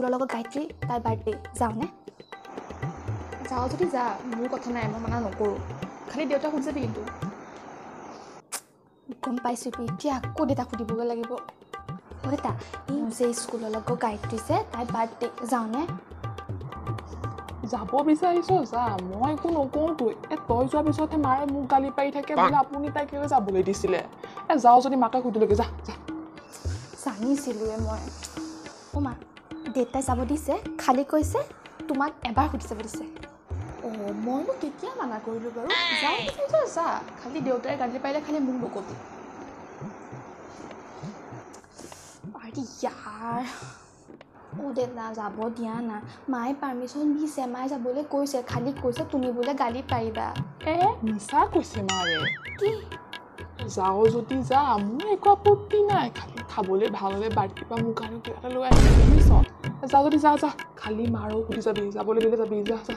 স্কুলৰ লগত গায়ত্ৰী তাইৰ বাৰ্থডে যাওঁনে যাওঁ যদি যা মোৰ কথা নাই মই মানা নকৰোঁ খালি দেউতাক সুধিবি কিন্তু গম পাইছোঁ এতিয়া আকৌ দেউতাক সুধিবগৈ লাগিব দেউতা এই যে স্কুলৰ লগত গায়ত্ৰী যে তাইৰ বাৰ্থডে যাওঁনে যাব বিচাৰিছ যা মই একো নকওঁতো তই যোৱাৰ পিছতহে মায়ে মোক গালি পাৰি থাকে বোলে আপুনি তাইক কেলৈ যাবলৈ দিছিলে যাওঁ যদি মাকে সুধিলৈকে যা যা জানিছিলোঁৱে মই মা দেউতাই যাব দিছে খালি কৈছে তোমাক এবাৰ সুধি যাব দিছে মইনো কেতিয়া মানা কৰিলোঁ বাৰু যাওঁ বিচাৰিছ যা খালি দেউতাই গালি পাৰিলে খালি মোক নকবি আৰে ইয়াৰ দেউতা যাব দিয়া না মায়ে পাৰ্মিশ্যন দিছে মায়ে যাবলৈ কৈছে খালি কৈছে তুমি বোলে গালি পাৰিবা মিছা কৈছে মাৰে কি যাওঁ যদি যা মোৰ একো আপত্তি নাই খালি খাবলৈ ভাল হ'লে বাৰ্থডে পৰা মোক আৰু কিবা এটা লৈ আহিবি বুজিছ যা যদি যা যা খালি মাৰো সুধি যাবি যাবলৈ দিলে যাবি যা যা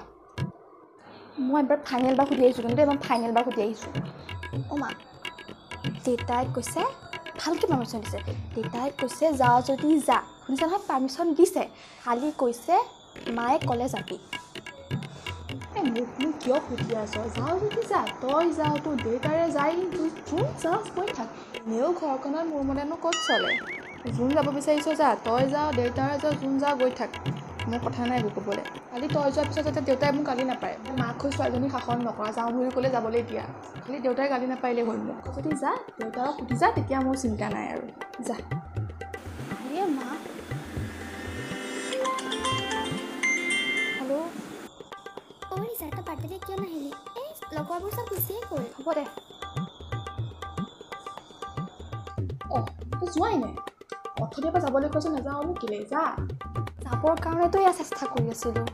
মই এবাৰ ফাইনেল বাৰ সুধি আহিছোঁ কিন্তু মই ফাইনেল বাৰ সুধি আহিছোঁ মা দেউতাই কৈছে ভালকৈ পাৰ্মিশ্যন দিছে দেউতাই কৈছে যাওঁ যদি যা শুনিছে নহয় পাৰ্মিশ্যন দিছে খালি কৈছে মায়ে ক'লে যাবি মোক কিয় সুধি আছ যাওঁ যদি যা তই যাওঁ তোৰ দেউতাৰে যাই যোন যাওঁ গৈ থাক এনেও ঘৰখনত মোৰ মতেনো ক'ত চলে যোন যাব বিচাৰিছ যা তই যাওঁ দেউতাৰে যাওঁ যোন যাওঁ গৈ থাক মোৰ কথা নাই একো ক'বলৈ খালি তই যোৱাৰ পিছত যাতে দেউতাই মোক গালি নাপায় মাক হৈ ছোৱালীজনী শাসন নকৰা যাওঁ বুলি ক'লে যাবলৈ দিয়া খালি দেউতাই গালি নাপাৰিলে হ'ল মোক যদি যা দেউতাক সুধি যা তেতিয়া মোৰ চিন্তা নাই আৰু যা মা হেল্ল' ৰিচাৰ তই বাৰ্থডে কিয় নাহিলি এই লগৰবোৰ চব গুচিয়ে গ'ল হ'ব দে তই যোৱাই নাই অথনিৰ পৰা যাবলৈ কৈছোঁ নাযাওঁ মোক কেলৈ যা যাবৰ কাৰণেতো এয়া চেষ্টা কৰি আছিলোঁ